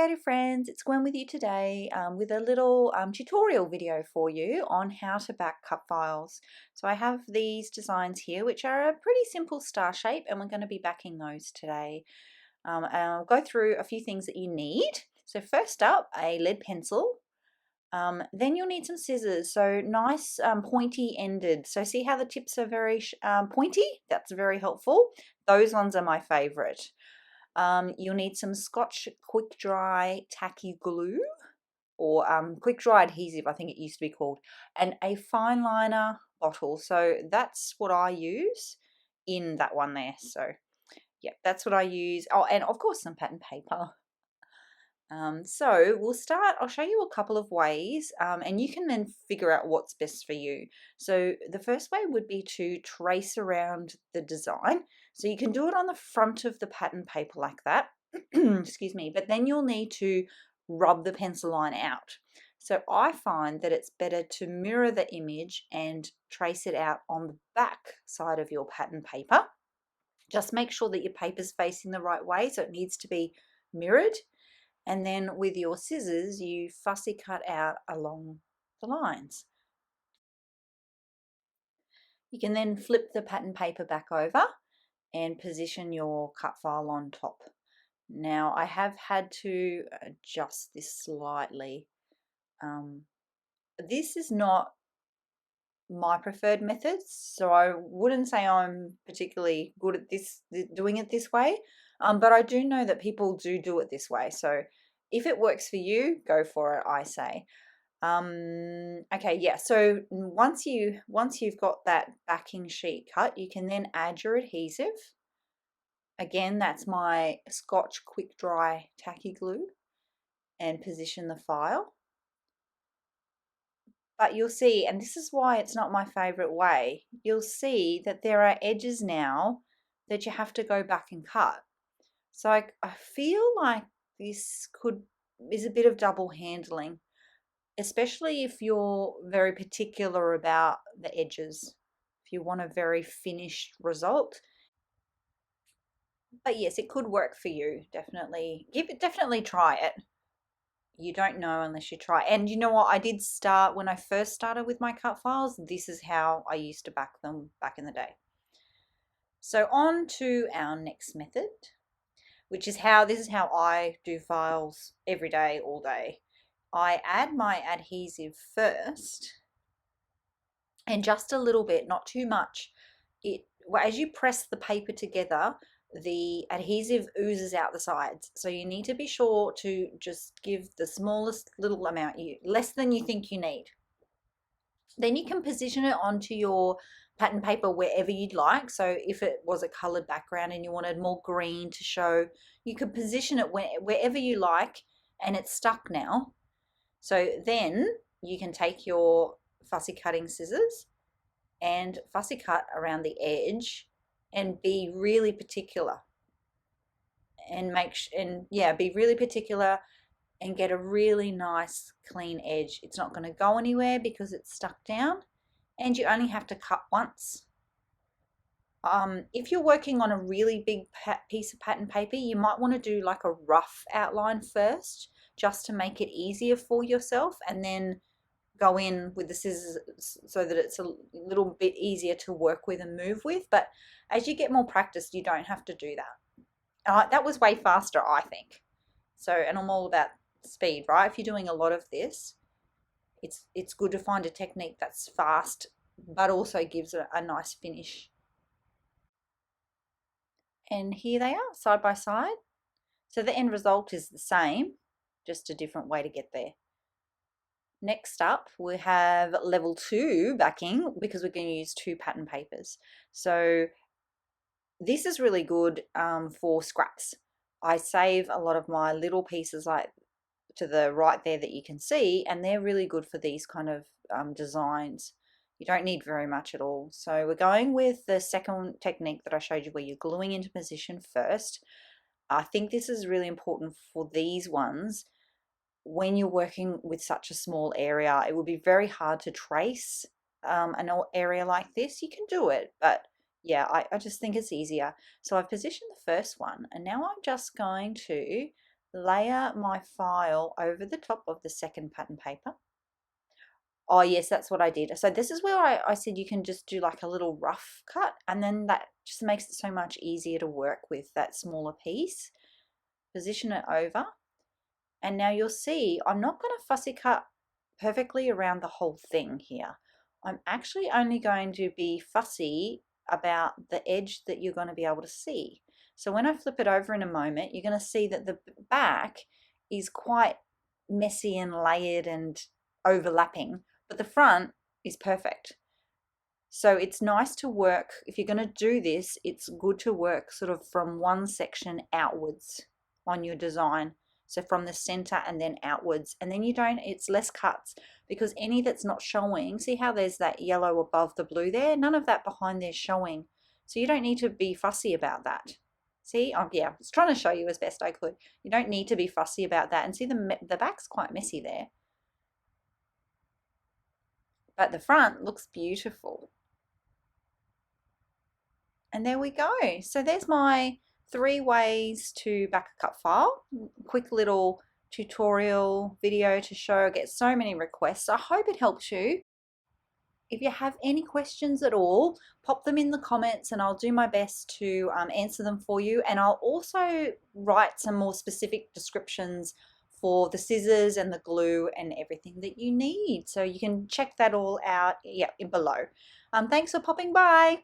creative friends, it's Gwen with you today with a little tutorial video for you on how to back cut files. So I have these designs here which are a pretty simple star shape, and we're going to be backing those today. And I'll go through a few things that you need. So first up, a lead pencil. Then you'll need some scissors, so nice pointy ended. So see how the tips are very pointy? That's very helpful. Those ones are my favorite. You'll need some Scotch quick dry tacky glue, or quick dry adhesive, I think it used to be called, and a fine liner bottle. So that's what I use in that one there. So yeah, that's what I use. Oh, and of course some pattern paper. So we'll start, I'll show you a couple of ways, and you can then figure out what's best for you. So the first way would be to trace around the design. So you can do it on the front of the pattern paper like that, excuse me, but then you'll need to rub the pencil line out. So I find that it's better to mirror the image and trace it out on the back side of your pattern paper. Just make sure that your paper's facing the right way, so it needs to be mirrored. And then with your scissors, you fussy cut out along the lines. You can then flip the pattern paper back over and position your cut file on top. Now I have had to adjust this slightly. This is not my preferred method, so I wouldn't say I'm particularly good at doing it this way. But I do know that people do it this way. So if it works for you, go for it, I say. Okay, yeah. So once you've got that backing sheet cut, you can then add your adhesive. Again, that's my Scotch quick dry tacky glue, and position the file. But you'll see, and this is why it's not my favorite way, you'll see that there are edges now that you have to go back and cut. So I feel like this is a bit of double handling, especially if you're very particular about the edges, if you want a very finished result. But yes, it could work for you. Definitely try it. You don't know unless you try. And you know what, I did start, when I first started with my cut files, this is how I used to back them back in the day. So on to our next method, which is this is how I do files every day, all day. I add my adhesive first, and just a little bit, not too much. As you press the paper together, the adhesive oozes out the sides. So you need to be sure to just give the smallest little amount, less than you think you need. Then you can position it onto your pattern paper wherever you'd like. So if it was a colored background and you wanted more green to show, you could position it wherever you like, and it's stuck now. So then you can take your fussy cutting scissors and fussy cut around the edge, and be really particular, and be really particular and get a really nice clean edge. It's not going to go anywhere because it's stuck down, and you only have to cut once. If you're working on a really big piece of pattern paper, you might want to do like a rough outline first, just to make it easier for yourself, and then go in with the scissors so that it's a little bit easier to work with and move with. But as you get more practice, you don't have to do that. That was way faster, I think. So, and I'm all about speed, right? If you're doing a lot of this, it's good to find a technique that's fast but also gives a nice finish. And here they are, side by side. So the end result is the same, just a different way to get there. Next up, we have level 2 backing, because we're going to use 2 pattern papers. So this is really good for scraps. I save a lot of my little pieces like to the right there that you can see, and they're really good for these kind of designs. You don't need very much at all. So we're going with the second technique that I showed you, where you're gluing into position first. I think this is really important for these ones. When you're working with such a small area, it would be very hard to trace an area like this. You can do it, but yeah, I just think it's easier. So I've positioned the first one, and now I'm just going to layer my file over the top of the second pattern paper. Oh yes, that's what I did. So this is where I said you can just do like a little rough cut, and then that just makes it so much easier to work with that smaller piece. Position it over, and now you'll see I'm not going to fussy cut perfectly around the whole thing here. I'm actually only going to be fussy about the edge that you're going to be able to see. So when I flip it over in a moment, you're going to see that the back is quite messy and layered and overlapping, but the front is perfect. So it's nice to work, if you're going to do this, it's good to work sort of from one section outwards on your design. So from the center and then outwards, and then you don't, it's less cuts, because any that's not showing, see how there's that yellow above the blue there? None of that behind there's showing. So you don't need to be fussy about that. See, yeah, I was trying to show you as best I could. You don't need to be fussy about that. And see, the back's quite messy there. But the front looks beautiful. And there we go. So there's my 3 ways to back a cut file. Quick little tutorial video to show. I get so many requests. I hope it helps you. If you have any questions at all, pop them in the comments and I'll do my best to answer them for you. And I'll also write some more specific descriptions for the scissors and the glue and everything that you need. So you can check that all out below. Thanks for popping by.